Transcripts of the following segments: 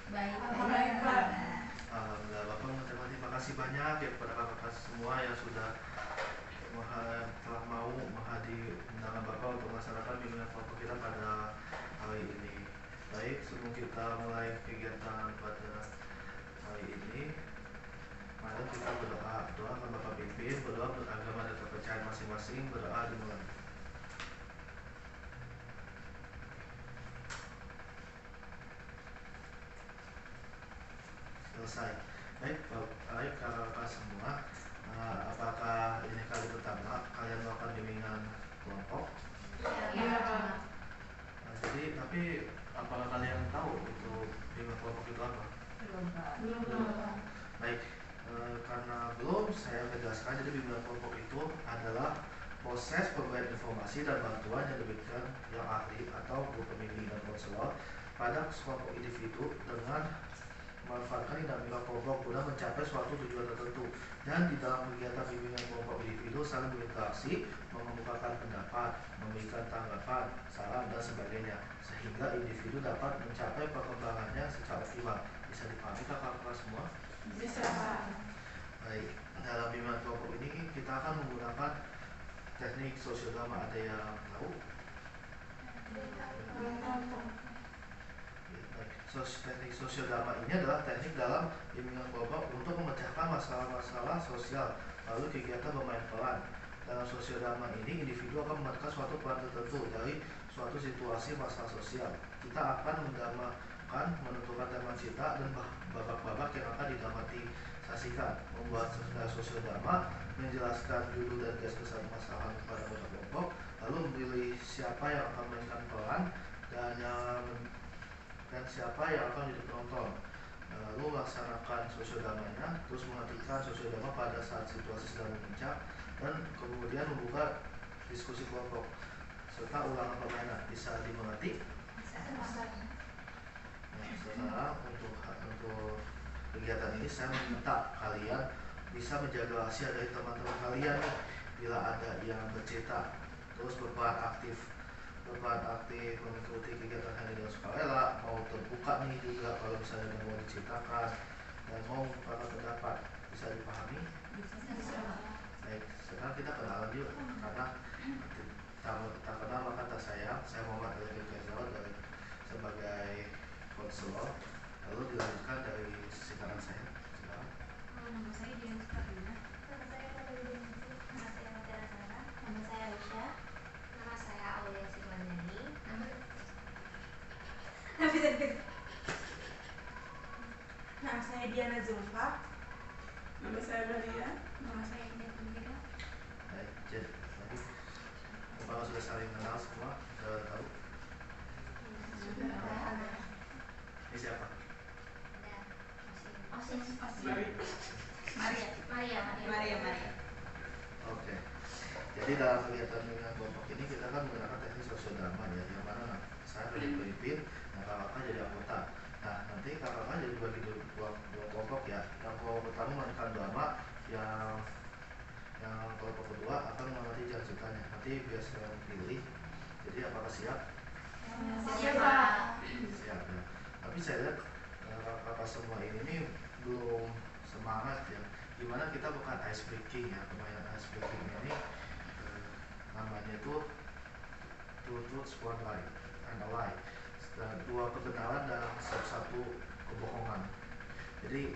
Baik, Baik, Pak. Alhamdulillah, Bapak terima kasih banyak ya kepada kakak semua yang sudah telah mau menghadiri undangan Bapak untuk melaksanakan bimbingan kelompok kita pada hari ini. Baik, sebelum kita mulai kegiatan pada hari ini, mari kita berdoa. Doakan Bapak pimpin, berdoa menurut agama dan kepercayaan masing-masing, berdoa dimulai. Selesai. Baik kakak-kakak semua, apakah ini kali pertama kalian melakukan bimbingan kelompok? Iya, Pak. Tapi apakah kalian tahu itu bimbingan kelompok itu apa? Belum, Pak. Baik, karena belum, saya jelaskan. Jadi bimbingan kelompok itu adalah proses pemberian informasi dan bantuan yang diberikan yang ahli atau guru pembimbing dan konselor pada kelompok individu dengan memanfaatkan dinamika kelompok guna mencapai suatu tujuan tertentu. Dan di dalam kegiatan bimbingan kelompok individu saling berinteraksi, mengemukakan pendapat, memberikan tanggapan, saran dan sebagainya, sehingga individu dapat mencapai perkembangannya secara optimal. Bisa dipahami kakak-kakak semua? Bisa, Pak. Baik, dalam bimbingan kelompok ini kita akan menggunakan teknik sosiodrama. Ada yang tahu? Belum tahu, Pak. Teknik sosiodrama ini adalah teknik dalam bimbingan kelompok untuk memecahkan masalah-masalah sosial lalu kegiatan bermain peran. Dalam sosiodrama ini, individu akan memainkan suatu peran tertentu dari suatu situasi masalah sosial. Kita akan menggambarkan, menentukan tema cerita dan babak-babak yang akan didramatisasikan. Membuat sosiodrama, menjelaskan judul dan garis besar masalah kepada anggota kelompok, lalu memilih siapa yang akan memainkan peran dan siapa yang akan jadi penonton. Lalu laksanakan sosiodramanya, terus menghentikan sosiodrama pada saat situasi sedang memuncak, dan kemudian membuka diskusi kelompok serta ulangan permainan. Bisa dimengerti? Bisa. Nah, sekarang untuk kegiatan ini saya meminta kalian bisa menjaga rahasia dari teman-teman kalian nih. Bila ada yang bercerita, terus berperan aktif mengikuti kegiatan hari dengan sukarela, mau terbuka nih juga kalau misalnya mau diceritakan dan mau mengungkapkan pendapat. Bisa dipahami? Bisa. Baik, sekarang kita kenalan yuk. Karena tak kenal maka tak sayang. Saya Muhammad Al-Ghazal dari sebagai konselor. Lalu dilanjutkan dari sisi kanan saya. Silakan. Nama saya Dian Sukarina. Nama saya Fadil Binti. Nama saya Mutiara Sana. Nama saya Aisyah. Nama saya Aulia Sirwandani. Nama saya Diana Zulfa. Nama saya Maria. Nama saya Indah Pemira. Baik, jadi apakah sudah saling kenal semua? Sudah tahu? Sudah. Ini siapa? Osin. Maria. Oke. Jadi dalam kegiatan bimbingan kelompok ini kita kan menggunakan teknik sosiodrama ya, yang mana saya menjadi pemimpin, dan kakak jadi anggota. Nah, nanti kakak jadi bagi dua kelompok ya. Yang kelompok pertama memainkan drama, yang kelompok kedua akan mengamati jalan ceritanya. Nanti biar saya pilih. Jadi apakah siap? Siap, Pak. Siap ya. Tapi saya lihat kakak semua ini belum semangat ya. Gimana kita bukan ice breaking ya, permainan ice breaking ini namanya itu two truths one lie and a lie, dua kebenaran dan satu kebohongan. Jadi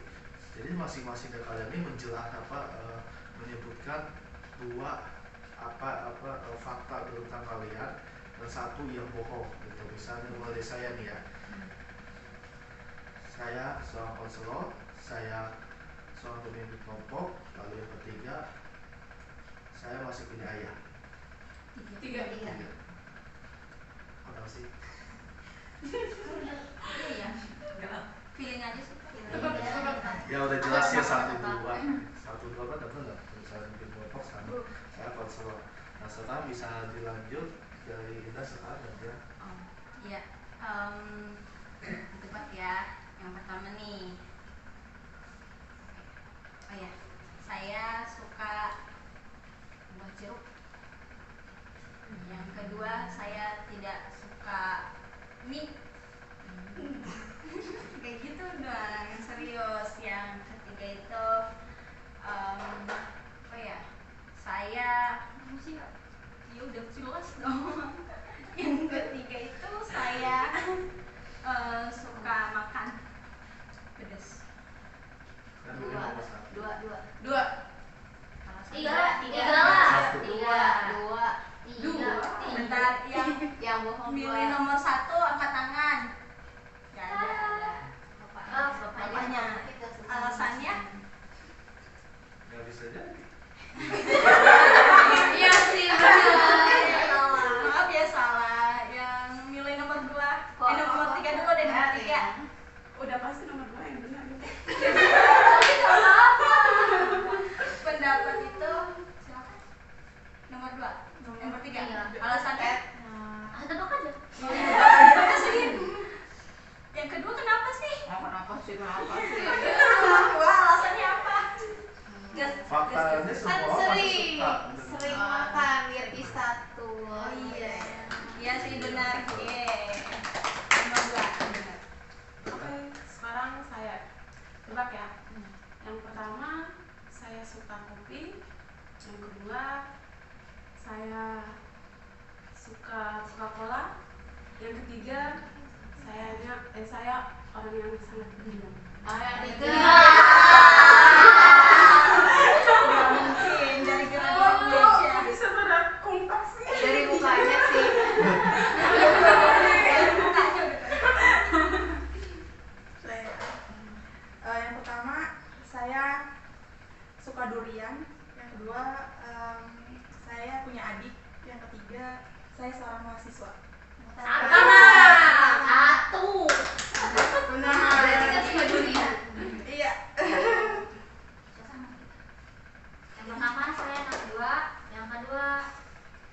masing-masing dari kalian ini menyebutkan dua fakta tentang kalian dan satu yang bohong gitu. Misalnya mulai dari saya nih ya, saya seorang konselor, saya seorang pemimpin kelompok, lalu yang ketiga saya masih punya ayah. Tiga. Apa sih? Iya. Feeling aja sih. Ya udah jelas ya satu dua kan benar. Saya pemimpin kelompok sama saya konselor. Nah sekarang bisa dilanjut dari Indah sekarang ya. Iya. Cepat ya. Yang pertama nih. Oh ya, saya suka buah jeruk. Yang kedua, saya tidak suka mie. Kayak gitu. Udah pasti nomor 2 yang benar. Tapi nggak apa-apa. Pendapat itu silakan. Nomor 2. Nomor 3. Alasannya? Tebak aja. Kenapa sih? Yang kedua kenapa sih? Kenapa sih? Wah, alasannya apa? Faktanya Kan semua orang pasti sering suka. makan Yeti 1. Oh iya. Iya sih benar. Nomor 2 benar. Oke, sekarang saya tebak ya. Yang pertama saya suka kopi. Yang kedua saya suka Coca-Cola. Yang ketiga saya orang yang sangat pendiam. Yang Nggak ketiga. mungkin dari gerak-gerik aja. Bisa berat kompak sih. Dari mukanya sih. Yang pertama saya suka durian, yang kedua saya punya adik, yang ketiga saya seorang mahasiswa. Satu. Benar. Berarti kan suka durian. Iya. Yang pertama saya anak kedua, yang kedua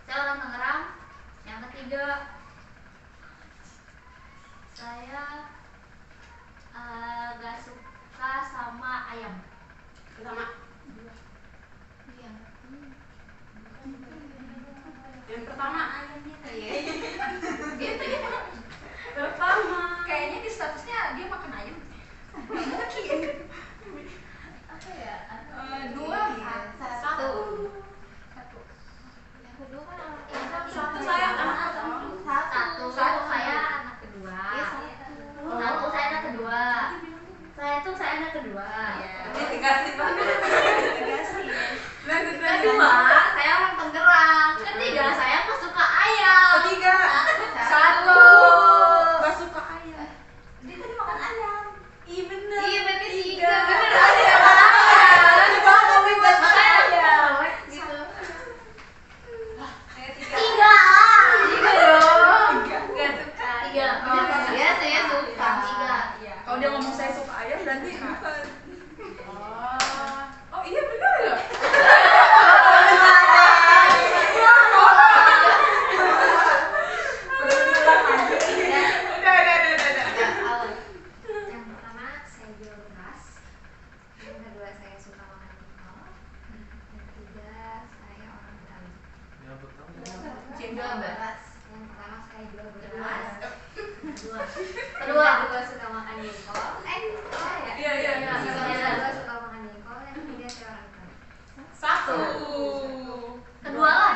saya orang Tangerang, yang ketiga saya gak suka sama ayam. Pertama. Yang pertama. Pertama. Kayaknya di statusnya dia makan ayam. Nggak mungkin. Apa ya? 2. Satu. Yang kedua kan orang Satu saya anak Satu saya anak kedua. Satu saya anak kedua. Saya anak kedua. Mitigasi banget. Kedua saya orang Tangerang. Ketiga saya nggak suka ayam. Ketiga. Satu. Gak suka ayam. Dia tadi makan ayam. Iya bener. Iya berarti tiga. Bener Coba kamu gak suka ayam. gitu. Tiga. Tiga dong. Gak suka. Tiga. Iya saya suka. Tiga. Iya. Kalau dia ngomong saya suka ayam berarti bukan. Oh iya benar ya. Yang pertama saya jual beras. Yang kedua saya suka makan jengkol. Yang ketiga saya orang Betawi. Yang pertama. Cendol beras. Yang pertama saya jual beras. Kedua suka makan jengkol. Iya. Yang kedua suka makan jengkol. Yang ketiga saya orang Betawi. Satu. Kedua lah.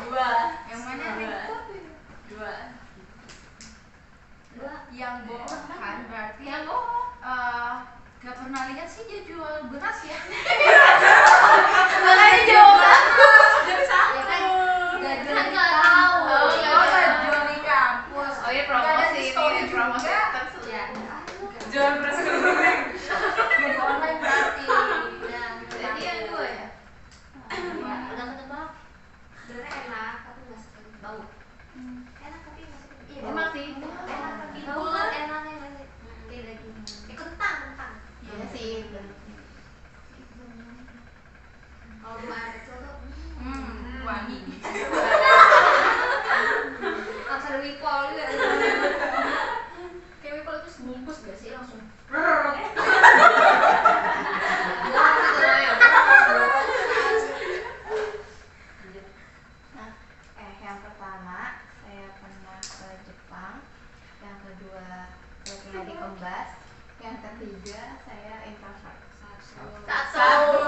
Dua. Yang mana nih? Dua. Yang bohong kan berarti Yang bohong. gak pernah lihat sih dia jual beras ya. Makanya jauh bagus. Jadi satu. Ya kan? Gak jual Kan di nggak tahu. kampus. Oh, Oh, gak jual di kampus. Oh iya Gak ada promosi di ini, story promosi juga. terus. Ya. Jual beras keliling. Jadi online berarti. Nah, Berarti yang dua ya. udah ketebak. Sebenarnya enak tapi nggak suka bau. Enak tapi nggak suka. Iya, Emang sih. enak tapi bau kan enak ya nggak sih? Kayak daging. Kentang. Iya sih. Kalau buah itu tuh Wangi. langsung ada wipol juga. Kayak wipol itu sebungkus gak sih langsung? Yang pertama saya pernah ke Jepang. Yang kedua saya pernah di Kembas. Yang ketiga saya introvert. Satu.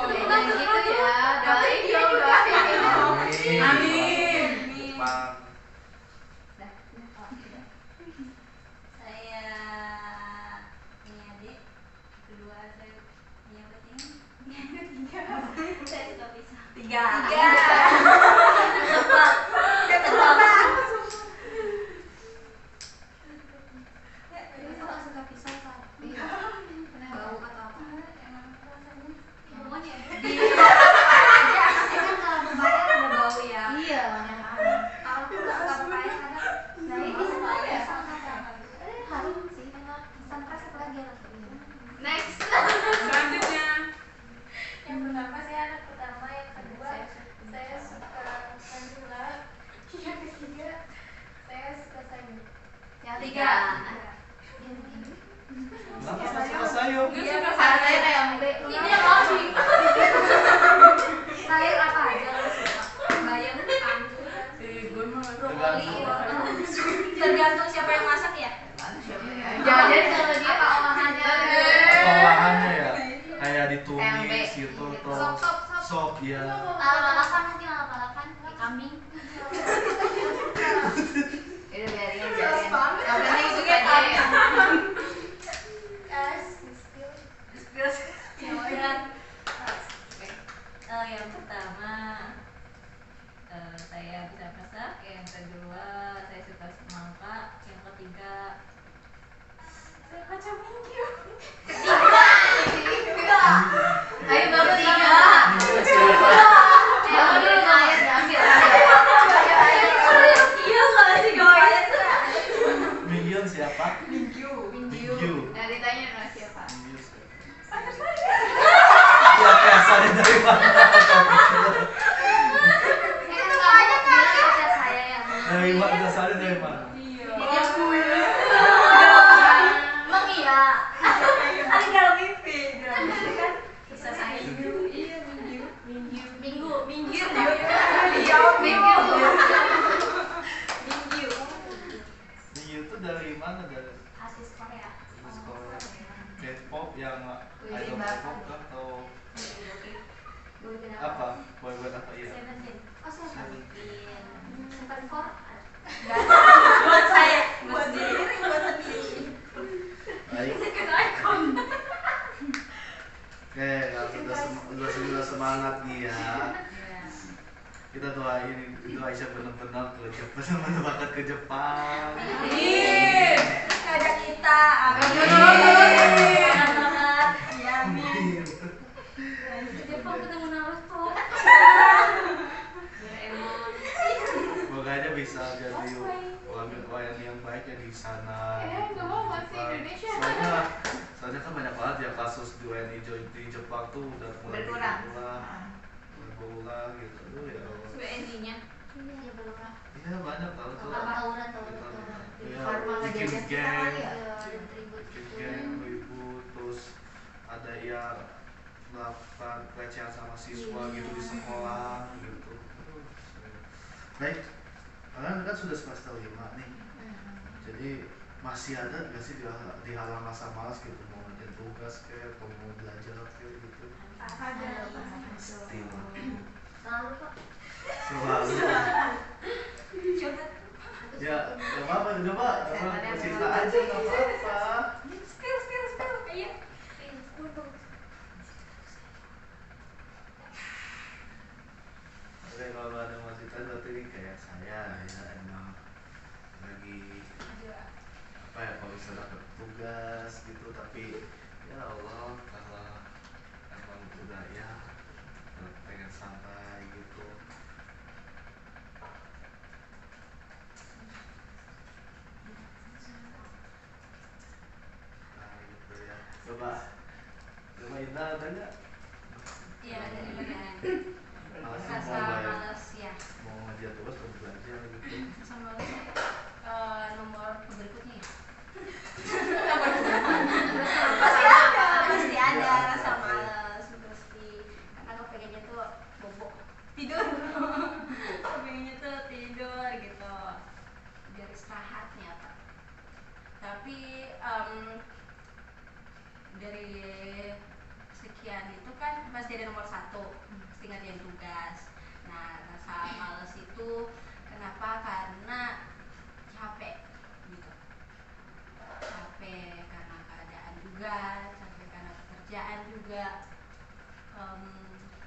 Jangan gitu ya. Doain dong, doain. Amin. Jepang. Saya punya adik. Kedua saya punya kucing. Yang ketiga Saya suka pisang. tiga. Aku nggak suka pisang kan? Bau atau apa? Emang rasanya Semuanya. aja. Kan kalau membayar ada bau ya. Iya. Yang Tiga. Kenapa suka sayur? Dia suka Saya sayur. kayak B. Ini yang logi. Sayur apa aja lo suka? Bayam, kangkung, Gue mah brokoli, tergantung siapa yang masak ya. Jangan kalau dia Apa olahannya? Olahannya ya kayak Tempe. ditumis gitu atau Sop. sop ya. Lalapan mungkin lalapan, kambing. Itu biarin. Jelas banget. Yang penting Itu suka kayak dia ya. Yang pertama saya bisa masak, yang kedua saya suka semangka, yang ketiga saya kacang hijau. Ayo baru tiga. Siapa? Baru dulu air diambil. Iya nggak sih guys? Minion siapa? Minggu. Mingyu. Nah ditanya nama siapa? Mingyu siapa? Ya keasalnya dari mana? Dari mana? Asalnya dari mana? Iya. Emang iya. Ada kalau mimpi, kan bisa saya minggu. Iya minggu. Minggu. Dijawab Minggu. Mingyu itu dari mana? Dari Asis Korea. sekolah K-pop yang idol Wih, K-pop kah atau apa? Boyband apa ya? Seventeen. Oh, saya Seventeen. Super Four. Buat saya. buat diri, buat sendiri. Baik. Icon. Oke, kalau sudah semangat nih ya. Kita doain itu Aisyah benar-benar ke Jepang, benar bakat ke Jepang. Ih, ngajak kita. Amin. Banget banget. Iya, amin. Jepang ketemu Naruto. Doraemon. Semoga aja bisa jadi orang yang baik ya di sana. Nggak mau masih Jepang. Indonesia. Soalnya kan banyak banget ya kasus di WNI di Jepang tuh udah mulai Berkurang. berulang gitu. Aduh, ya Allah. WNI-nya. Iya, belum lah. Iya banyak tahu tuh. Tawuran. Iya, Karma bikin ngejajah kita geng, kali ya. Ribut bikin gitu. geng, ribut, terus ada yang melakukan pelecehan sama siswa Iya. gitu di sekolah gitu. Baik, kalian kan sudah semester 5 nih. Jadi masih ada nggak sih dihalang masa malas gitu mau ngerjain tugas kayak atau mau belajar kayak gitu? Ada. Pasti lah. Selalu kok. Selalu. Coba. Ya, nggak apa-apa, coba cerita aja nggak apa-apa. Spill. Iya. Oke, kalau ada mau cerita berarti ini kayak saya ya emang lagi apa ya kalau bisa dapat tugas gitu tapi ya Allah kalau emang udah ya pengen santai gitu. Nah gitu ya. Coba Indah ada nggak? Iya, ada di bagian. Males Rasa mau bayar, males ya. mau ngerjain tugas atau belajar gitu. Rasa males. Nomor berikutnya ya. Pasti ada rasa males pasti. Karena kepengennya tuh bobo tidur. Kepengennya tuh tidur gitu. Biar istirahat nyata. Tapi dari sekian itu kan pasti ada nomor 1, pasti ngerjain tugas. Nah, rasa males itu kenapa? Karena capek gitu. Capek karena keadaan juga, capek karena pekerjaan juga.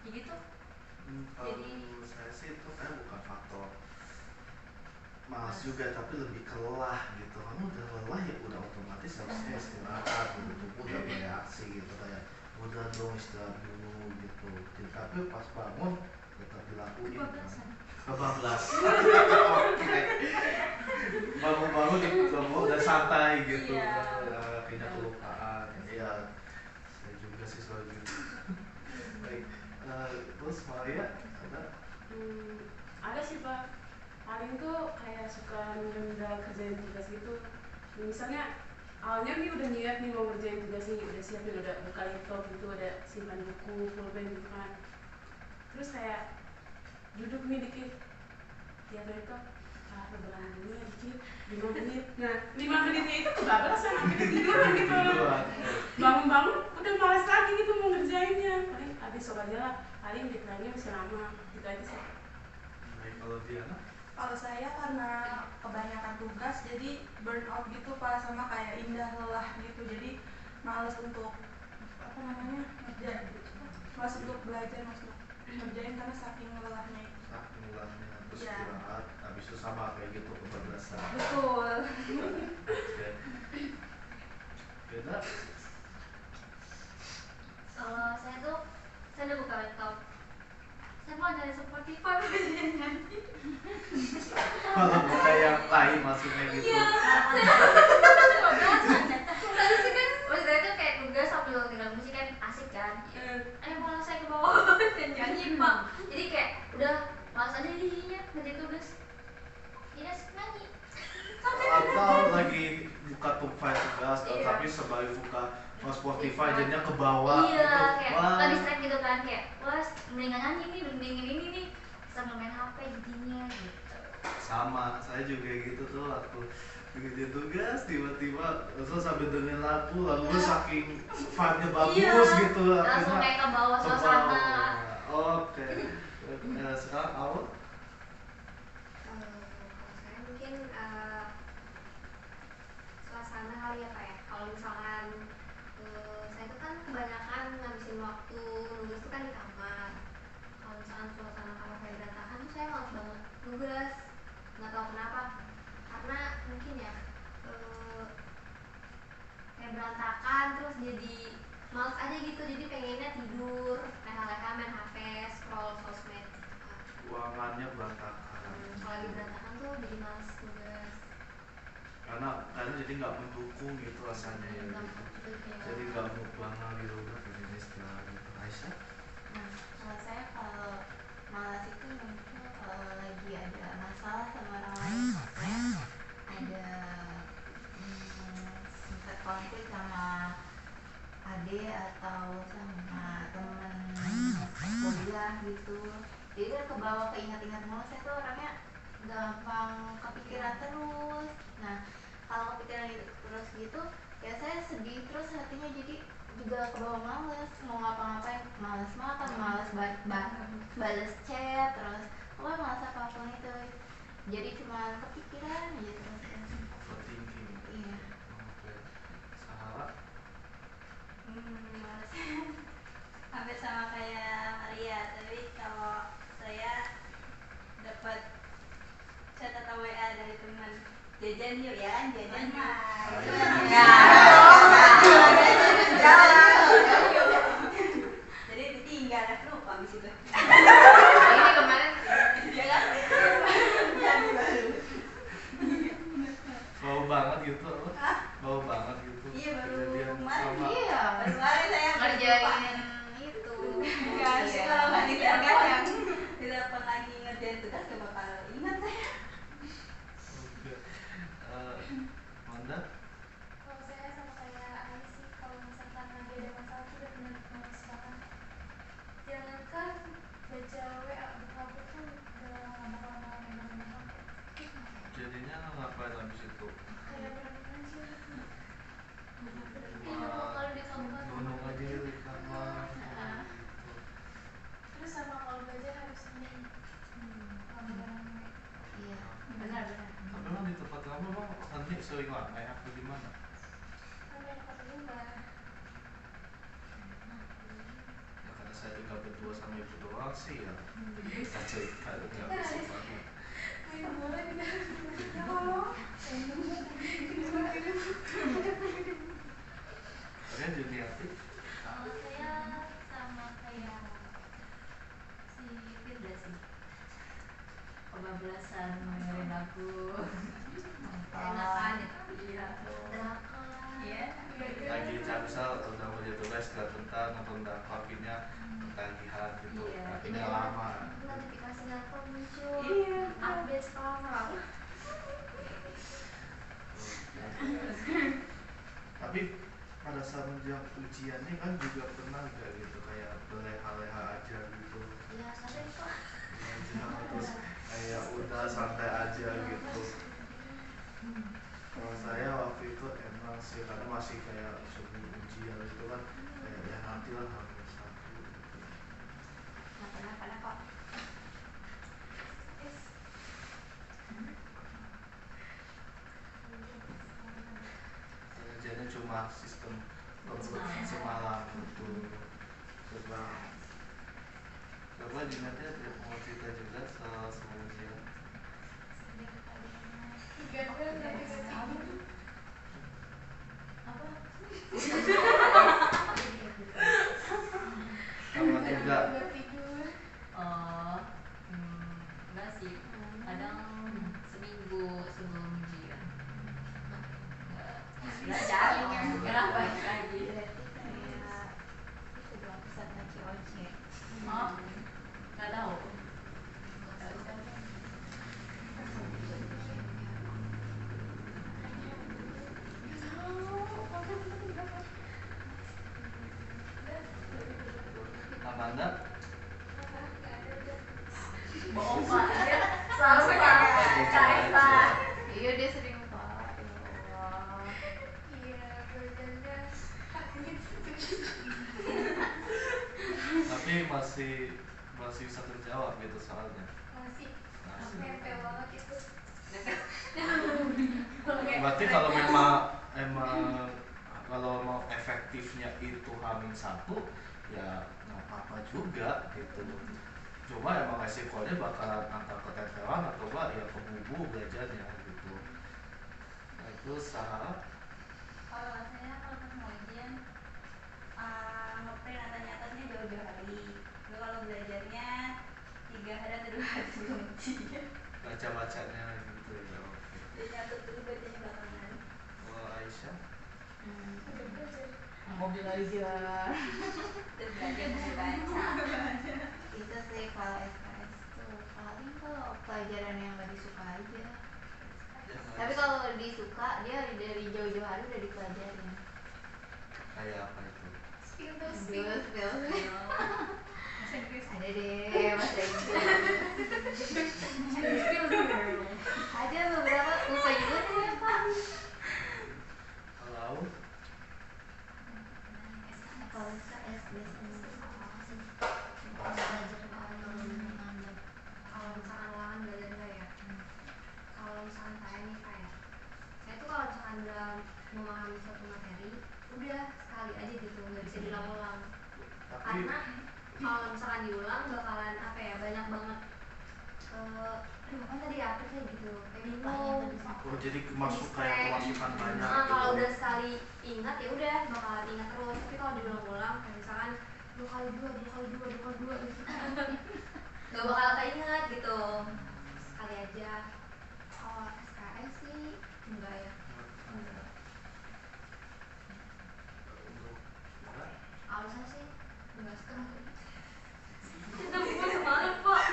Ya gitu. Kalau saya sih itu kan bukan faktor malas juga tapi lebih ke lelah gitu. Kamu udah lelah ya udah otomatis harusnya istirahat, udah tubuh udah bereaksi gitu kayak udah dong istirahat dulu gitu. Tapi pas bangun tetap dilakuin. Kebablasan. Oke. Bangun-bangun udah santai gitu. Iya. Akhirnya kelupaan. Iya. Saya juga sih soal gitu. Baik. Terus Maria ada? Ada sih Pak. Paling tuh kayak suka nunda kerjain tugas gitu. Misalnya awalnya nih udah niat nih mau ngerjain tugas nih, udah siapin, udah buka laptop gitu, ada simpan buku, pulpen gitu kan. Terus kayak duduk nih dikit, lihat laptop, rebahan dulu ya dikit, 5 menit. Nah 5 menitnya itu kebablasan, akhirnya tiduran gitu. Bangun-bangun udah malas lagi gitu mau ngerjainnya. Paling habis sholat aja lah, paling deadline-nya masih lama, gitu aja sih. Baik, kalau Diana? Kalau saya karena kebanyakan tugas jadi burn out gitu Pak, sama kayak indah lelah gitu, jadi males untuk males untuk belajar, males untuk ngerjain karena saking lelahnya itu. Saking lelahnya, terus Iya. istirahat, habis itu sama kayak gitu kebablasan. Betul. Oke. Beda? Kalau saya tuh, saya udah buka laptop. Saya mau dari Spotify nyanyi. Kalau buka yang lain maksudnya gitu. Iya. Terus kan, maksudnya tuh kayak tugas sambil tinggal musik kan asik kan. Malah saya ke bawah dan nyanyi Pak. Jadi kayak udah malas aja jadinya ngerjain tugas. Jadi asik nyanyi. Atau lagi buka tugas, Iya. tapi sebalik buka Spotify jadinya ke bawah. Iya, gitu. kayak Wah. lagi strike gitu kan, kayak wah mendingan nyanyi nih, mendingan ini nih, sambil main HP jadinya gitu. Sama, saya juga gitu tuh waktu ngerjain tugas tiba-tiba terus sambil dengerin lagu Iya. saking vibe-nya bagus Iya. gitu Langsung kayak ke bawah ke suasana. bawah. Oke. Sekarang awal Kalau saya mungkin suasana kali ya Pak ya. Kalau misalkan saya tuh kan kebanyakan ngabisin waktu nugas tuh kan di kamar. Kalau misalkan suasana kamar kayak berantakan tuh saya malas banget nugas. Nggak tahu kenapa. Karena mungkin ya kayak berantakan terus jadi malas aja gitu. Jadi pengennya tidur, leha-leha main HP, scroll sosmed. ruangannya berantakan Kalau lagi berantakan tuh jadi malas nugas. karena jadi nggak mendukung gitu rasanya ya gitu. Jadi nggak mood banget gitu udah pengen istirahat gitu. Aisyah? Nah, kalau saya kalau malas itu muncul kalau lagi ada masalah sama orang lain, misalnya ada sempat konflik sama adik atau sama temen kuliah gitu, jadi kan kebawa keinget-inget mulu. Saya tuh orangnya gampang kepikiran terus. Nah kalau kepikiran terus gitu ya saya sedih terus hatinya, jadi juga kebawa males mau ngapa-ngapain, males makan, males balas chat, terus pokoknya males apapun itu, jadi cuma kepikiran aja terus. Overthinking. Iya. Oke. Sahara? Males. Hampir sama kayak Maria, tapi kalau saya dapat chat atau WA dari teman, jajan yuk ya, jajan mah. Jadi ditinggal, lupa abis itu. Ini kemarin Ya kan? Jadi baru. Bau banget gitu bau banget gitu Iya baru kejadian kemarin. sama Iya. Baru kemarin saya ngerjain itu. Kan Iya. kalau nggak dikerjakan yang didapat lagi ngerjain tugas gak bakal ingat saya. Oke. Manda? Kalau saya sama kayak Ari sih, kalau misalkan lagi ada masalah tuh udah bener males banget. Jangankan baca WA, buka HP tuh udah gak bakal mau megang HP. Jadinya ngapain habis itu? Kayak bener-bener aja gitu. Wah, Kalau di kamar nunung aja di kamar gitu. terus sama kalau belajar harus sendiri. Rame-rame. Iya, benar-benar. Tapi emang di tempat kamu emang hening sering lama ya apa gimana? Kan banyak kata rumah. Ya karena saya tinggal berdua sama ibu doang sih ya. Kita cerita nggak bisa banget. Main bola di dalam. Ya Allah. Kalian Juniati? Kalau saya sama kayak si Firda sih, kebablasan dengerin lagu, enakan gitu. Iya. Drakor. Iya. Lagi misal udah mau jadi tugas gak tentang nonton drakor akhirnya ketagihan gitu. Iya. Akhirnya lama. Notifikasi drakor muncul. Iya. Update sekarang. Oke. Tapi pada saat menjelang ujian nih kan juga pernah nggak gitu kayak berleha-leha aja gitu. Ya sampai kok. Aja, terus kayak udah santai aja gitu. Kalau saya waktu itu emang sih karena masih kayak sebelum ujian itu kan kayak ya nanti lah hamil satu gitu. Nggak pernah kok. Pengajiannya cuma sistem semalam gitu. Coba diingat ya dia mau cerita juga soal ujian. Apa? Sama juga Oh, enggak sih. Kadang seminggu sebelum ujian. Belajar, sekarang balik lagi. Berarti kayak itu dong peserta COC. Oh, nggak tahu. Amanda Bohong pak, dia selalu pakai Kaisa. Iya dia sering pak. Ya Allah. tapi masih bisa terjawab gitu soalnya. Masih Masih. SMP banget itu. Berarti kalau emang kalau mau efektifnya itu hamil satu ya nggak apa-apa juga gitu. Cuma emang resikonya bakalan antara keteteran atau enggak ya kebubu belajarnya gitu. Nah itu sahara Kalau saya kalau pas mau ujian ngeprint atau nyatetnya jauh-jauh hari. Tapi kalau belajarnya 3 hari atau 2 hari sebelum ujian. baca-bacanya gitu ya. Oke. Jadi nyatet dulu bacanya belakangan. Kalau Aisyah Mobil aja. Terus belajar baca. Itu sih kalau SKS tuh paling kalau pelajaran yang nggak disuka aja. Tapi kalau disuka dia dari jauh-jauh hari udah dipelajarin. kayak apa itu? Spill Bahasa Inggris ada deh bahasa Inggris. Ada beberapa lupa juga deh apa. Kalau Kalau SKS biasanya belajar menganggap Kalau misalkan ulangan belajar enggak ya? Kalau misalkan saya nih kayak saya tuh kalau misalkan udah memahami suatu materi udah sekali aja gitu nggak bisa diulang-ulang. tapi Karena kalau misalkan diulang bakalan apa ya banyak banget aduh kan tadi apa sih gitu kayak bingung. jadi kemasukan banyak Nah, kalau gitu. udah sekali ingat ya udah bakalan ingat terus. Tapi kalau diulang-ulang kayak misalkan 2 kali 2 gitu kan nggak bakal keinget gitu. Sekali aja. Kalau SKS sih enggak ya. Enggak. Untuk mana? Alasan sih enggak setengah. Tapi gue semangat pak.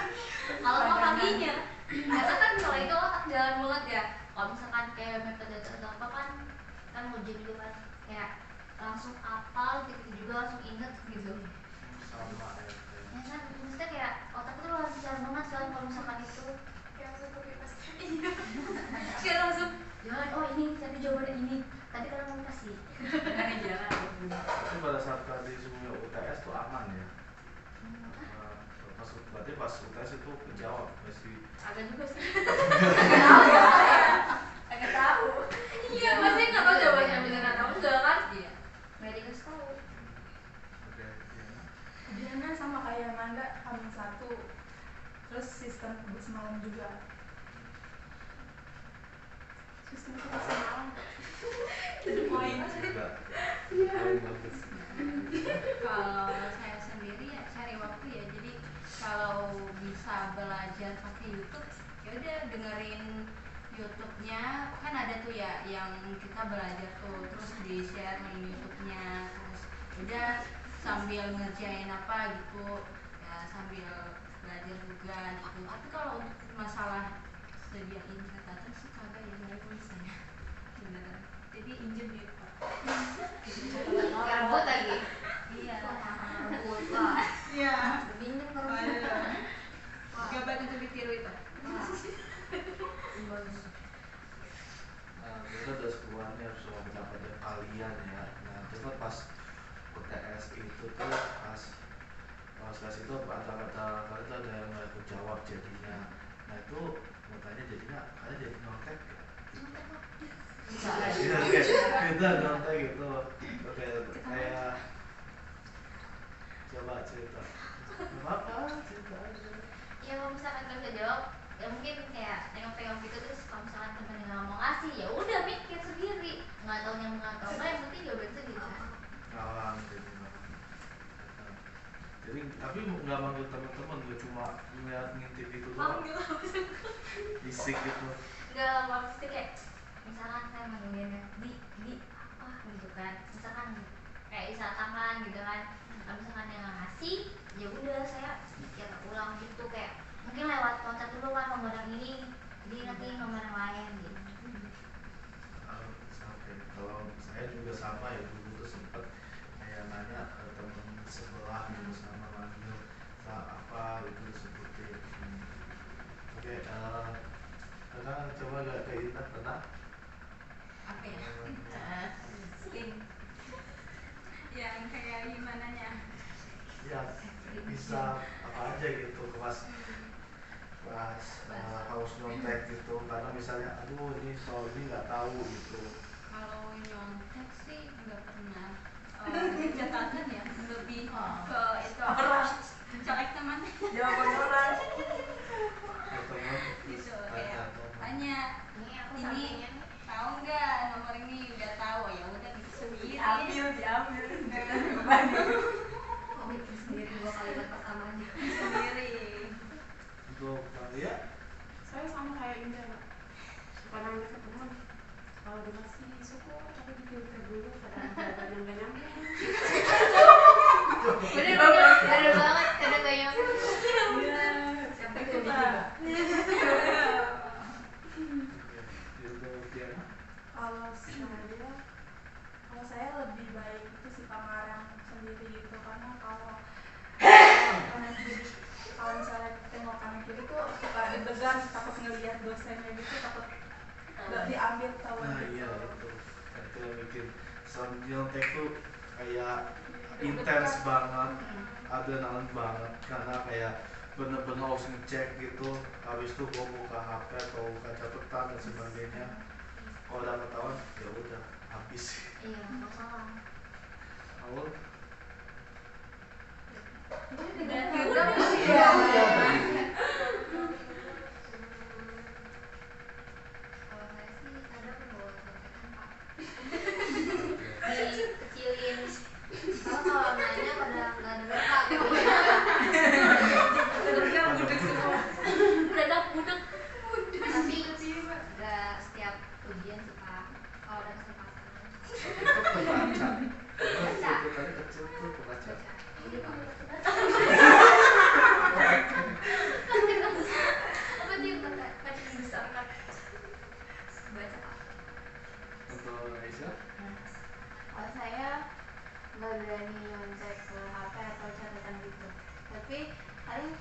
Kalau mau paginya, karena kan kalau itu otak jalan banget ya. Kalau misalkan kayak metode terdampak kan ujian juga kan kayak langsung apal gitu juga langsung inget gitu. Sama ya. Ya kan, maksudnya kayak otak tuh langsung jalan banget kan kalau misalkan itu. Iya. Kayak langsung jalan. Oh ini tadi jawabannya ini. Tadi kan mau kasih. Kan jalan. Tapi pada saat tadi sebelumnya UTS tuh aman ya. Berarti pas UTS itu kejawab masih. Agak juga sih. Agak tahu. Iya, pasti nggak tahu jawabannya bener atau enggak kan? Iya. Nggak dikasih tahu. Oke. Ujiannya sama kayak Amanda hamil 1. Terus sistem semalam juga. Sistem semalam. Itu poin. Juga. Bagus. Kalau saya sendiri ya cari waktu ya, jadi kalau bisa belajar pakai YouTube ya udah dengerin YouTube-nya, kan ada tuh ya yang kita belajar tuh terus di share link YouTube-nya, terus udah sambil ngerjain apa gitu ya sambil belajar juga gitu. Tapi kalau untuk masalah sediain kata sih kagak ya, nggak bisa ya beneran, jadi injem gitu Pak. kalian ya. Nah terus pas UTS itu tuh pas tes itu ada yang nggak aku jawab jadinya. Nah itu mau tanya jadinya kalian jadi nyontek ya? Iya kita nyontek gitu. Oke kayak coba cerita. Apa cerita aja. Ya kalau misalkan nggak bisa jawab ya mungkin kayak tengok-tengok gitu, terus kalau misalkan temennya nggak mau ngasih ya udah mikir sendiri, nggak tahu yang nggak tahu yang penting jawaban sendiri. Ngalang jadi tapi nggak manggil teman-teman, gue cuma ngeliat ngintip itu doang, bisik gitu. Nggak maksudnya kayak misalkan saya manggilnya di apa gitu kan, misalkan kayak isyarat tangan gitu kan. Kalau misalkan yang nggak ngasih ya udah saya mikir ulang gitu, kayak mungkin lewat kontak dulu kan nomor yang ini, jadi nanti nomor yang lain gitu. Sampai kalau saya juga sama ya, dulu tuh sempet kayak nanya ke temen sebelah gitu sama manggil apa itu disebutin. Oke, Kakak coba gak ke Intan pernah? Apa ya? Sering. Yang kayak gimana nya? Ya bisa apa aja gitu pas harus nyontek gitu, karena misalnya aduh ini soal ini nggak tahu gitu. Kalau nyontek sih nggak pernah. Catatan ya lebih ke itu colek teman. Jawaban orang. Ya, teman Gitu tanya kayak tanya Ini aku ini sampingnya nih. tahu nggak nomor ini, udah tahu ya udah bikin sendiri. Diambil. Oh, bikin sendiri 2 kalimat pertamanya. Sendiri. untuk Maria. Saya sama kayak Indah, Mbak. Suka nanya ke teman, kalau dikasih syukur tapi dipikir dulu kadang yang gak nyampe. Bener banget, kadang gak nyampe. Sampai ke Pak. Untuk Diana. Kalau saya lebih baik itu sih kamarang sendiri gitu, karena kalau kanan kiri, kalau misalnya tengok kanan kiri tuh suka deg-degan, takut ngelihat dosennya gitu, takut nggak diambil tahuan Nah gitu. iya itu yang bikin sound nyontek tuh kayak intens banget, adrenalin banget, karena kayak bener-bener harus ngecek gitu. Habis itu gua buka HP atau buka catatan dan sebagainya, kalau udah ketahuan ya udah habis. Iya, masalah. Awal Kalau saya sih kadang bawa contekan Pak. Dikecilin. Kalau nanya pada nggak denger Pak. Mendadak budek. Tapi nggak setiap ujian sih Pak. Kalau ada kesempatan. itu kebaca. Itu tadi kecil tuh kebaca. Ini Pak. Apa dia baca besar kan? Baca Pak. Untuk Aisyah. Kalau saya nggak berani nyontek ke HP atau catatan gitu, tapi paling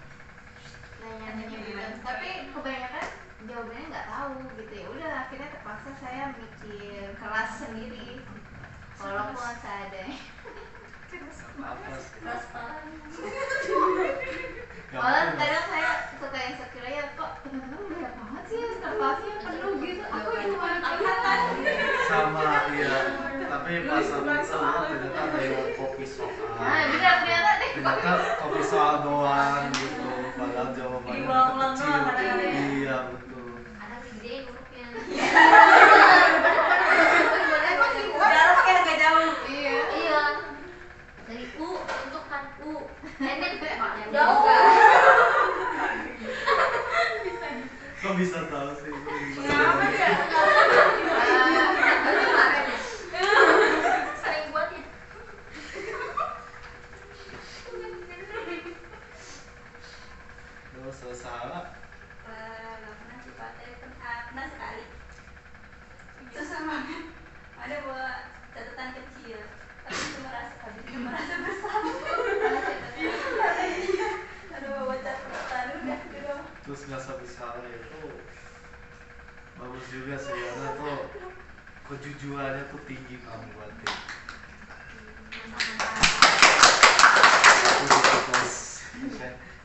nanya-nanya gitu. Tapi kebanyakan jawabannya nggak tahu gitu, ya udah akhirnya terpaksa saya mikir keras sendiri walaupun seadanya. Apa sih? Keras banget. Gak Malah mungkin, kadang saya suka insecure ya, kok temen-temen banyak banget sih kertasnya penuh gitu, aku cuma kelihatan. sama iya, tapi pas aku itu ternyata ada yang kopi soal. Nah bener ternyata deh. Ternyata kopi soal doang gitu, padahal jawabannya Diulang-ulang kecil. doang kadang-kadang. Iya betul. Ada digedein hurufnya. Jaraknya agak jauh. Iya. Dari U untuk kan U. Pendek Pak. Jauh. Kok bisa tahu sih? Kenapa ya? Sering buat ya. Terus Sarah, Nggak pernah sih Pak, tapi pernah sekali. nilainya tuh tinggi kamu berarti. Terus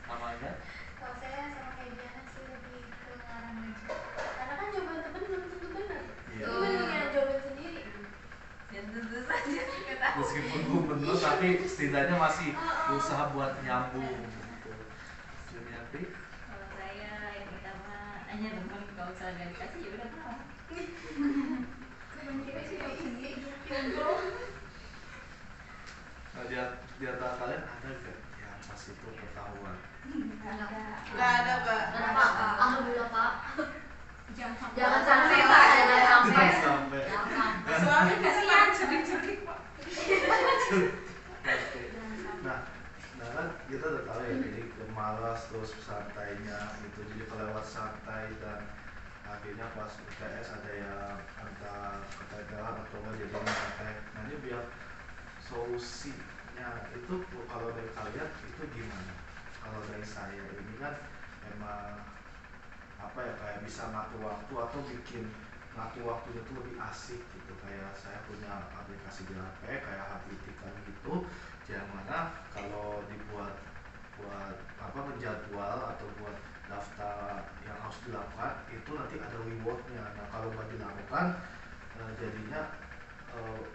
namanya? Kalau saya sama kayak Diana sih lebih ke ngarang aja. Karena kan jawaban temen belum tentu benar. Iya. Itu mendingan jawaban sendiri. Dan tentu saja nggak tahu. Meskipun belum benar tapi setidaknya masih berusaha buat nyambung gitu. Juniati? Kalau saya yang pertama hanya teman, kalau misalnya nggak dikasih ya udah tahu. Kira sih jawab sendiri. Nah, di antara kalian ada gak yang pas itu ketahuan? Nggak ada Pak. Kenapa? Alhamdulillah Pak. Jangan Jangan sampai Pak, jangan sampai. Jangan sampai. Jangan sampai. Soalnya kasihan sedih-sedih Pak. Oke. Nah kan kita udah tahu ya, jadi malas terus santainya gitu, jadi kelewat santai dan akhirnya pas UTS ada yang entah keteteran atau nggak jadi santai. Nah ini biar solusinya itu kalau dari kalian itu gimana? Kalau dari saya ini kan emang apa ya, kayak bisa ngatur waktu atau bikin ngatur waktunya tuh lebih asik gitu. Kayak saya punya aplikasi di HP kayak Habitika gitu, yang mana kalau dibuat buat apa menjadwal atau buat daftar yang harus dilakukan itu nanti ada rewardnya. Nah kalau nggak dilakukan jadinya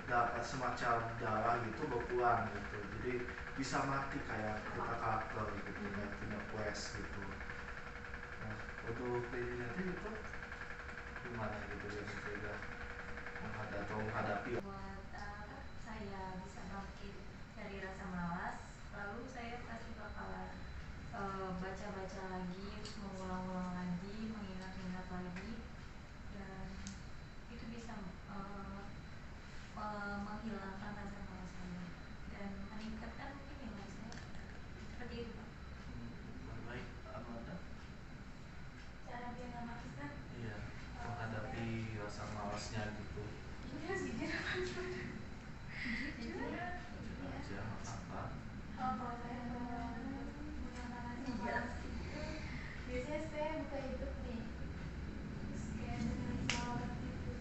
dapat semacam darah gitu berkurang gitu, jadi bisa mati kayak kita karakter gitu, kayak punya quest gitu. Nah untuk Lady nanti itu gimana gitu ya, menjaga menghadapi Buat saya bisa bangkit dari rasa malas, lalu saya pasti bakalan baca-baca lagi, mengulang-ulang lagi, mengingat-ingat lagi, dan itu bisa menghilangkan rasa malas saya dan meningkatkan mungkin nilai saya. Seperti itu Pak. baik Amanda. Cara biar nggak males kan? Iya, menghadapi rasa malasnya gitu. Iya sih dia Aja apa? kalau saya menghilangkan rasa malas itu biasanya saya buka YouTube nih, terus kayak dengerin selawat gitu,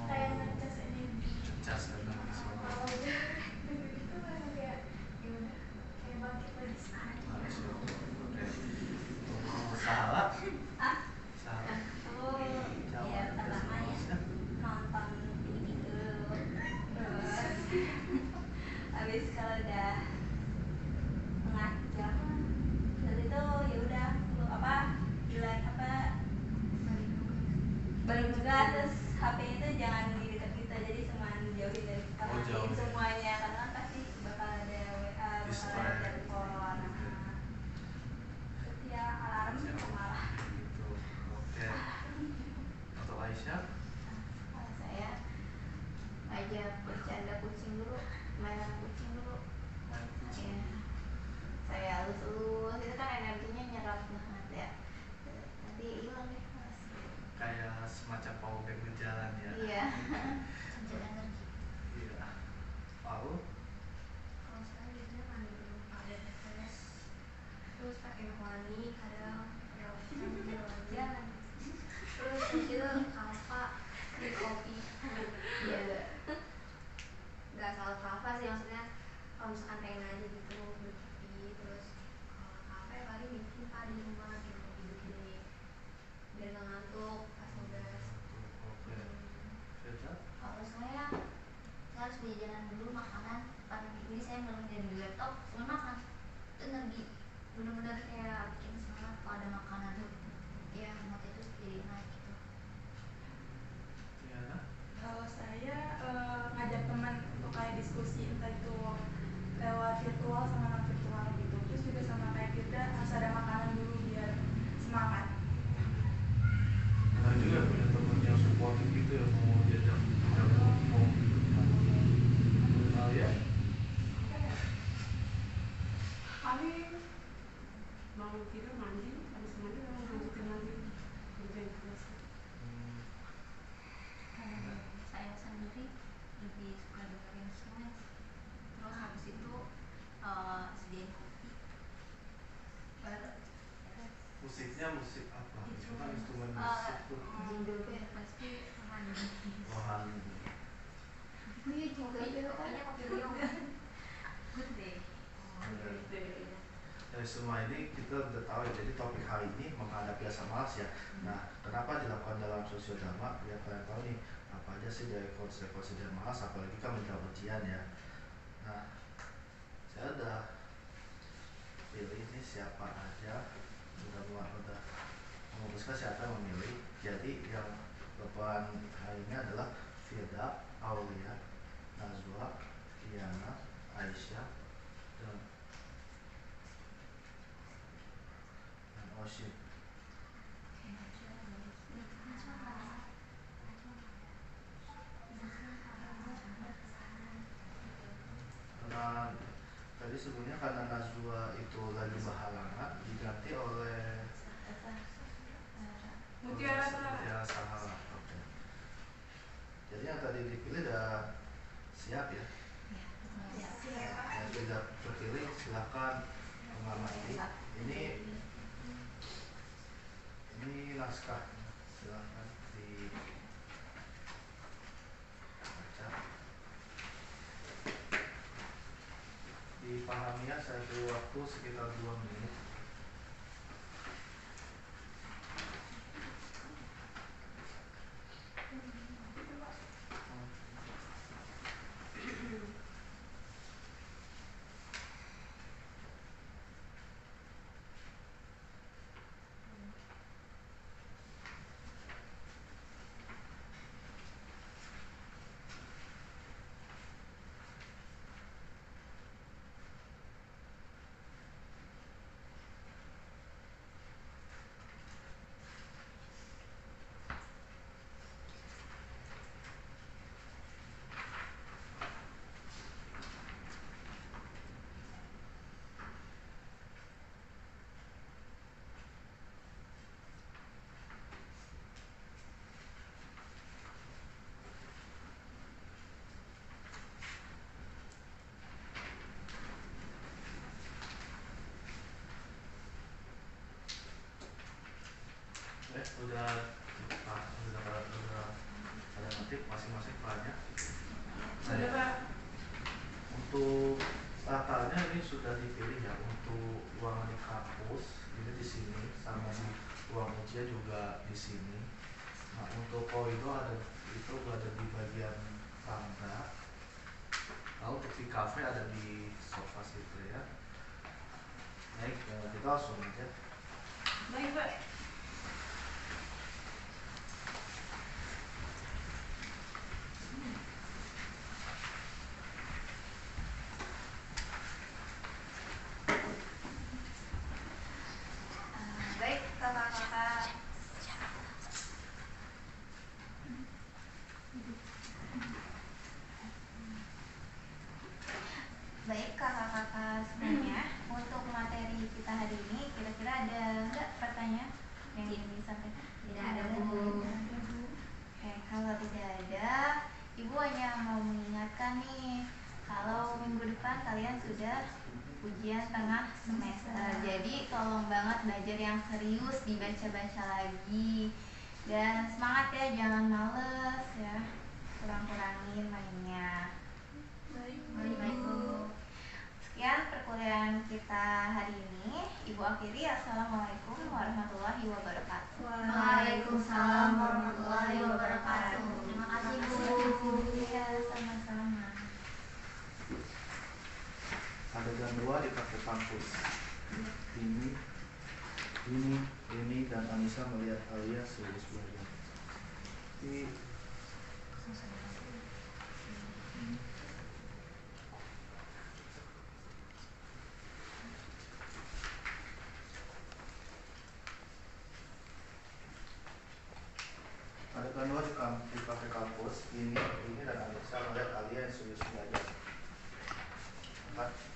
kayak ngecas energi. Cas karena visual. Kalau udah denger itu langsung kayak ya udah kayak bangkit lagi semangat. Oke. Salah. Salah. Oh ya, pertama ya nonton video terus habis kalau udah setengah jam terus itu ya udah apa bilang apa balik juga, terus HP itu jangan di dekat kita, jadi cuman jauhin dari kita, Oh, matiin jauhin. semuanya karena kan pasti bakal ada WA, bakal Distract. ada telepon. Terus ya alarm malah. Gitu. Oke. Untuk Aisyah? Kalau saya aja bercanda kucing dulu, mainan kucing dulu. Ya, saya halus-halus itu kan energinya nyerap banget ya, nanti hilang deh malas. Kayak semacam power bank di jalan ya. Iya. Senjata energi. Iya. Lalu Kalau saya biasanya mandi dulu pakai refresh, terus pakai wangi, kadang pakai lotion jalan. Terus itu kalpa di kopi. Iya. Nggak salah kalpa sih, maksudnya kalau misalkan pengen aja gitu beli kopi, terus kalau kalpa ya paling bikin pak di rumah gitu, kopi begini biar nggak ngantuk pas nugas. oke. Firza? Kalau saya harus beli jalan dulu makanan. Pagi ini saya belum jadi di laptop, cuma makan itu energi, bener-bener kayak bikin semangat kalau ada makanan tuh. Ya mood itu jadi naik gitu. Tiana? Kalau saya ngajak teman untuk kayak diskusi, entah itu lewat virtual sama non virtual gitu. Terus juga sama kayak Firda harus ada makanan dulu biar semangat. Ada juga punya teman yang supportif gitu ya, mau diajak ngomong gitu. Kalian? Paling mau tidur mandi, habis mandi lalu lanjutin lagi kerjain tugas. Kalau saya sendiri lebih suka dengerin songs, terus habis itu sediain kopi baru Musiknya musik apa? Itu kan instrumen Eh, musik tuh. judulnya pasti rohani. Rohani. kopinya kopi Rio. Good day. Dari semua ini kita udah tahu ya, jadi topik hari ini menghadapi rasa malas ya. Nah, kenapa dilakukan dalam sosiodharma? Biar kalian tahu nih apa aja sih dari konsep-konsep dari malas, apalagi kan menjawab ujian ya. Nah, saya udah pilih ini siapa aja, udah memutuskan siapa yang memilih. Jadi yang depan hari ini adalah Firda, Aulia, Nazwa, Diana, Aisyah, dan Oshim. Karena tadi sebelumnya karena Nazwa itu lagi berhalangan diganti oleh Mutiara Sahara. Sahara. Oke. Jadi yang tadi dipilih udah siap ya? Yang tidak terpilih silakan mengamati. Ini naskah, silakan dibaca. Dipahami ya, saya beri waktu sekitar 2 menit. Udah ada motif masing-masing banyak. Sudah Pak. Untuk latarnya ini sudah dipilih ya, untuk ruangan di kampus ini di sini, sama di ruang ujian juga di sini. Nah, untuk koridor itu ada di bagian tangga. Lalu untuk di kafe ada di sofa situ ya. Baik, kita langsung aja. Baik Pak. Baik kakak-kakak. Baik kakak-kakak semuanya, untuk materi kita hari ini kira-kira ada nggak pertanyaan yang ingin disampaikan? Tidak ada, Bu. Oke, kalau tidak ada, Ibu hanya mau mengingatkan nih, kalau minggu depan kalian sudah ujian tengah semester. Jadi tolong banget belajar yang serius, dibaca-baca lagi. Dan semangat ya, jangan males ya. Kurang-kurangin mainnya. Baik, Bu. Sekian perkuliahan kita hari ini. Ibu akhiri, assalamualaikum warahmatullahi wabarakatuh. Waalaikumsalam warahmatullahi wabarakatuh. Terima kasih, Bu. Iya, sama-sama. Adegan 2 di kafe kampus. Ini dan Anissa melihat Alia serius belajar. Adegan 2 di kafe kampus. Ini dan Anissa melihat Alia yang serius belajar. 4.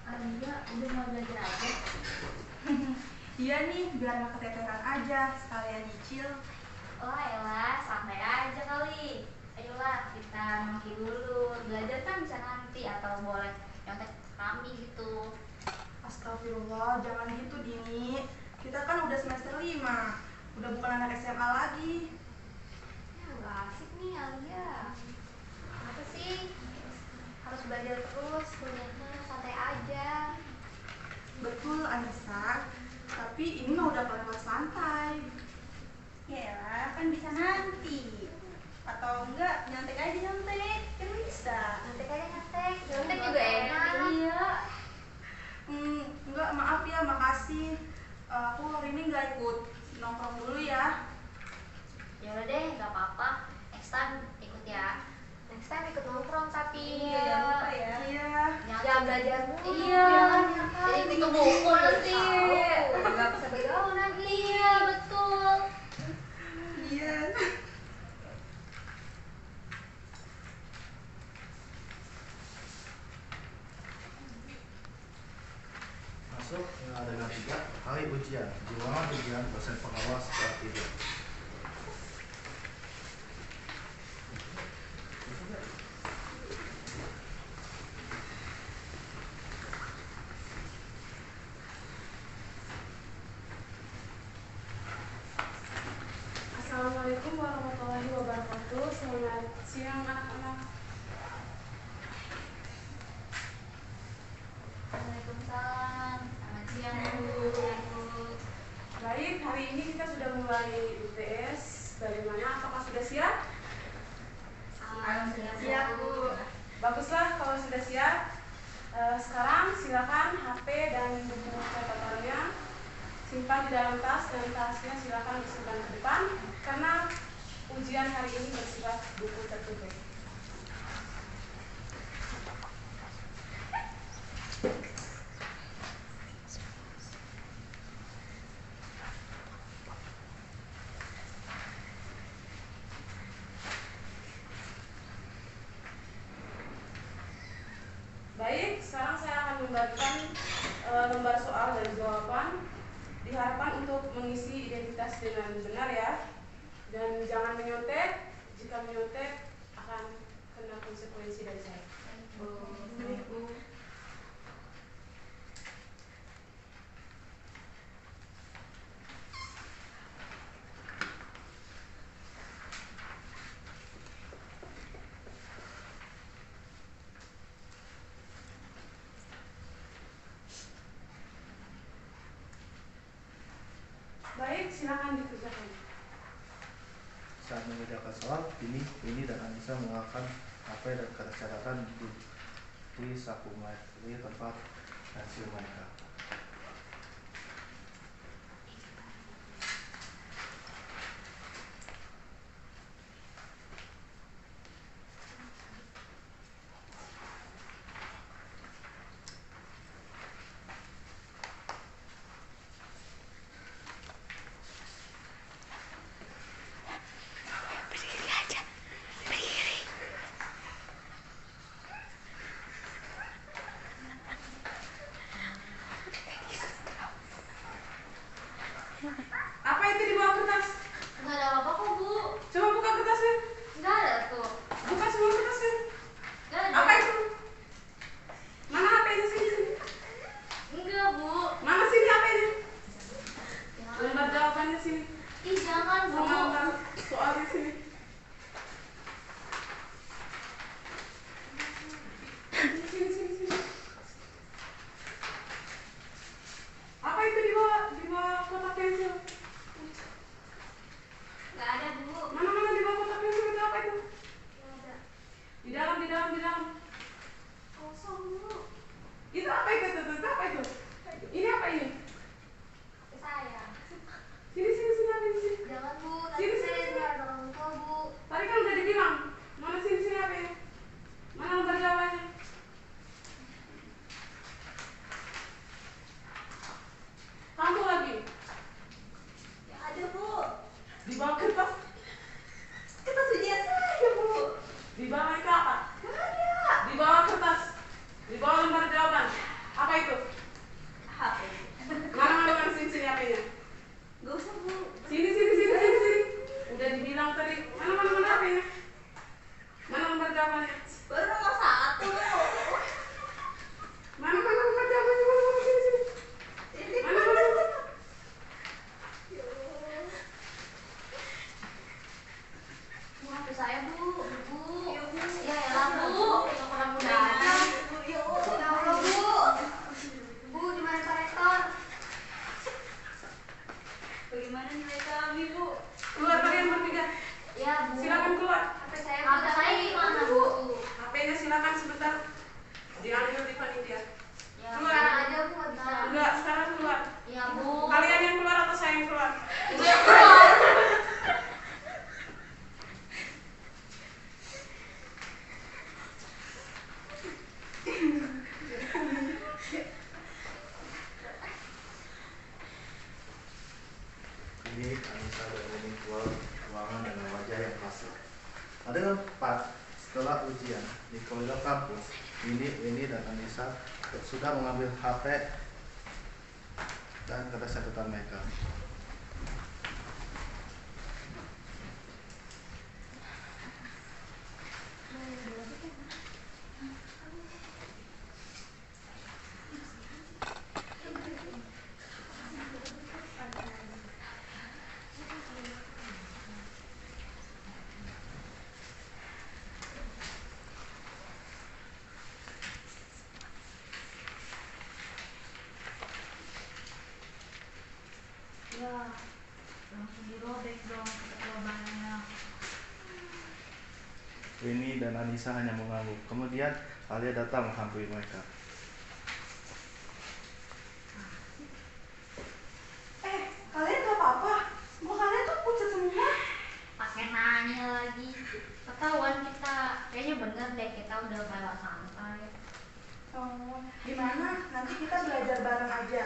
Alia udah mau belajar aja. Iya nih, biar nggak keteteran aja, sekalian nyicil. Oh elah, santai aja kali. Ayolah kita mangki dulu. Belajar kan bisa nanti atau boleh nyontek kami gitu. Astagfirullah, jangan gitu Dini. Kita kan udah semester 5, udah bukan anak SMA lagi. Ya nggak asik nih Alia. Kenapa sih? Harus belajar terus, kuliahnya santai aja. Betul Anissa, tapi ini mah udah kelewat santai. Ya kan bisa nanti. Atau enggak, nyantek aja nyantek, kan bisa. Nanti aja nyantek, nyantek juga enak. Iya. Enggak, maaf ya, makasih. Aku hari ini nggak ikut nongkrong dulu ya. Ya udah deh, nggak apa-apa. Next time ikut ya. Next time ikut nongkrong tapi Iya, jangan lupa ya. Iya. jangan belajar mulu. Iya. Jadi ikut buku nanti. Nggak bisa bergaul lagi. Iya, betul. Iya. Masuk dengan 3 hari ujian. Gimana ujian dosen pengawas kelas 3? Assalamualaikum warahmatullahi wabarakatuh. Selamat siang anak-anak. Waalaikumsalam. Selamat siang, Bu. Baik, hari ini kita sudah mulai UTS. Bagaimana? Apakah sudah siap? Siap, Bu. Baguslah kalau sudah siap. Sekarang silakan HP dan buku catatannya simpan di dalam tas, dan tasnya silakan disimpan ke depan karena ujian hari ini bersifat buku tertutup. Baik, sekarang saya akan membagikan lembar soal dan jawaban. Diharapkan untuk mengisi identitas dengan benar ya. Dan jangan menyontek. Jika menyontek akan kena konsekuensi dari saya. Baik, Bu. Baik, silakan dikerjakan. Saat mengerjakan soal, ini dan Anissa mengeluarkan HP dan kertas catatan di saku mereka, di tempat pensil mereka. Apa itu di bawah kertas? Nggak ada apa-apa kok, Bu. Coba buka kertasnya. Nggak ada tuh. Buka semua kertasnya. Nggak ada. Apa itu? Mana HP-nya sini? Enggak, Bu. Mana sini HP-nya? Lembar jawabannya sini. Ih, jangan, Bu. Sama lembar soalnya sini. Sini. Apa itu di bawah kotak pensil? Nggak ada Bu. Mana di bawah kotak pensil itu apa itu? Nggak ada. Di dalam. Kosong Bu. Itu apa itu? Itu apa itu? Ini apa ini? Saya. Sini apa ini? Jangan Bu. Sini, Tadi saya sini. dengar orang tua Bu. Iya Bu. Silakan keluar. HP saya gimana Bu? HP-nya silakan sebentar. Diambil di panitia. Ya, Keluar. sekarang aja Bu nggak bisa. Enggak, sekarang keluar. Iya Bu. Kalian yang keluar atau saya yang keluar? Ibu yang keluar. Ini Anissa dan Rini keluar ruangan dengan wajah yang pasrah. Pada tempat setelah ujian di koridor kampus, Rini dan Anissa sudah mengambil HP dan kertas catatan mereka. Ya, langsung dirobek dong ketua banyak. Rini dan Anissa hanya mengangguk. Kemudian Alia datang menghampiri mereka. Kalian gak apa-apa? Muka kalian tuh pucat semua. Pakai nanya lagi. Ketahuan kita. Kayaknya bener deh kita udah lewat santai. Oh, gimana? Nanti kita belajar bareng aja.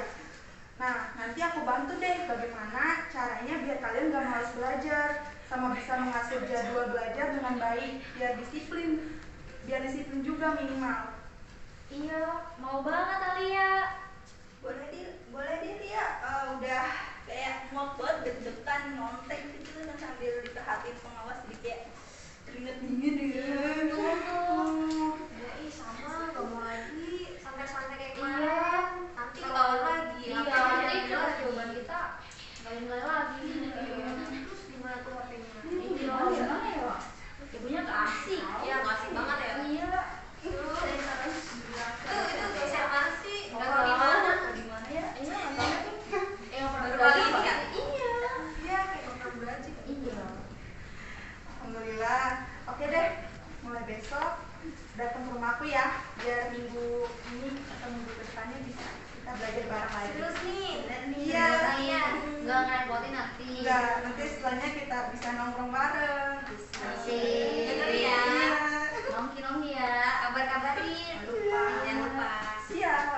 Nah, nanti aku bantu deh bagaimana caranya biar kalian gak malas belajar, sama bisa mengatur jadwal belajar dengan baik, biar disiplin juga minimal. Iya, mau banget Alia. Boleh dia Lia. Udah kayak muak banget deg-degan nyontek gitu dan sambil diperhatiin pengawas jadi kayak keringet dingin gitu. Ya sama, gak mau lagi. Santai-santai kayak Iya. kemarin. Nanti ketahuan lagi. Iya, Apa nanti yang kelas lagi? jawaban kita nggak lagi. Terus gimana tuh HP-nya? Iya, gimana ya? Ibunya gak asik. Iya, nggak asik banget ya. Iya. Itu dosen mana sih? Nggak tahu di Gimana? mana. Di mana ya? Iya, nontonnya tuh. Nggak pernah Baru belajar, kali ini Pak. kan? Iya. Iya, kayak nonton belajar. Iya. Alhamdulillah. Oke deh, mulai besok datang ke rumah aku ya, biar minggu ini atau minggu depannya bisa kita belajar bareng lagi. Terus nih, dan nih. Iya. Iya. Nggak ngerepotin nanti. Enggak, nanti setelahnya kita bisa nongkrong bareng. Asik. Bener ya. Iya. Nongki ya. Kabar-kabarin. Jangan lupa. Siap.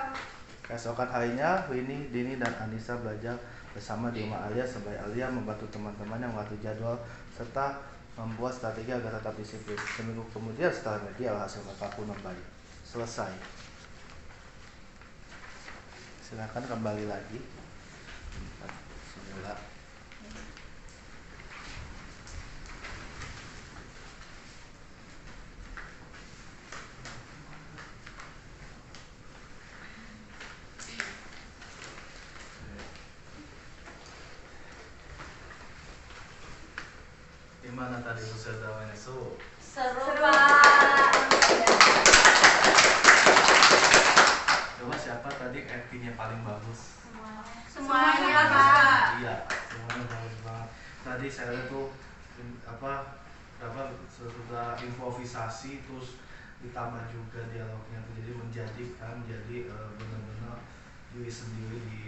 Keesokan harinya, Rini, Dini, dan Anissa belajar bersama di rumah Alia sampai Alia membantu teman-temannya mengatur jadwal serta membuat strategi agar tetap disiplin. Seminggu kemudian setelah media hasil kakakku membaik. Selesai. Silakan kembali lagi. Semula. Gimana tadi usaha damainya Su? Seru Pak. Coba siapa tadi actingnya paling bagus? Semuanya Pak. Iya, semuanya bagus banget. Tadi saya lihat tuh sudah improvisasi terus ditambah juga dialognya tuh jadi menjadikan benar-benar diri sendiri di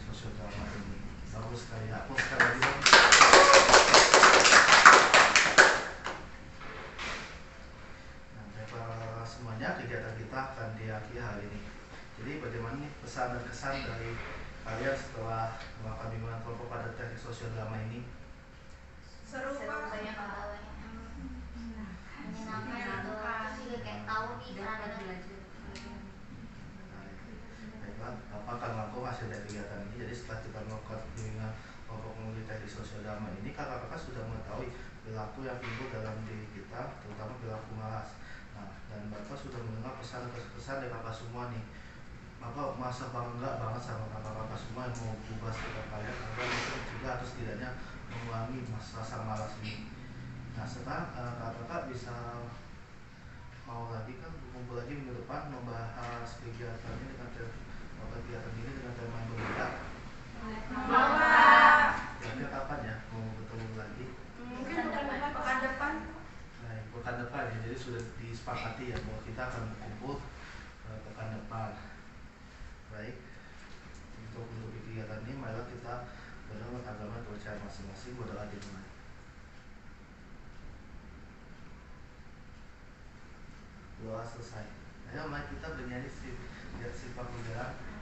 sosial drama ini. Bagus sekali. Aku sekali lagi dong. Nah, baiklah semuanya, kegiatan kita akan diakhiri hari ini. Jadi bagaimana nih pesan dan kesan dari kalian setelah melakukan bimbingan kelompok pada teknik sosial drama ini? Seru Pak. Banyak hal menyenangkan gitu. Terus juga kayak tahu nih cara belajar. Baiklah, Bapak akan melakukan hasil dari kegiatan ini. Jadi setelah kita melakukan bimbingan kelompok menguji teknik sosial drama ini, kakak-kakak sudah mengetahui perilaku yang timbul dalam diri kita, terutama perilaku malas. Nah, dan Bapak sudah mendengar pesan-pesan dari kakak semua nih. Bapak merasa bangga banget sama kakak-kakak semua yang mau berubah sikap kalian agar mungkin juga atau setidaknya mengurangi rasa malas ini. Nah, setelah kakak-kakak bisa mau lagi kan kumpul lagi minggu depan membahas kegiatan ini dengan tema yang berbeda. Bapak. Kira-kira kapan ya mau ketemu lagi? Mungkin bukan depan Pak. kita akan berkumpul pekan depan. Baik, untuk kegiatan ini marilah kita berdoa agama kepercayaan masing-masing, berdoa dimulai. Doa selesai. Ayo mari kita bernyanyi si Pak Udara.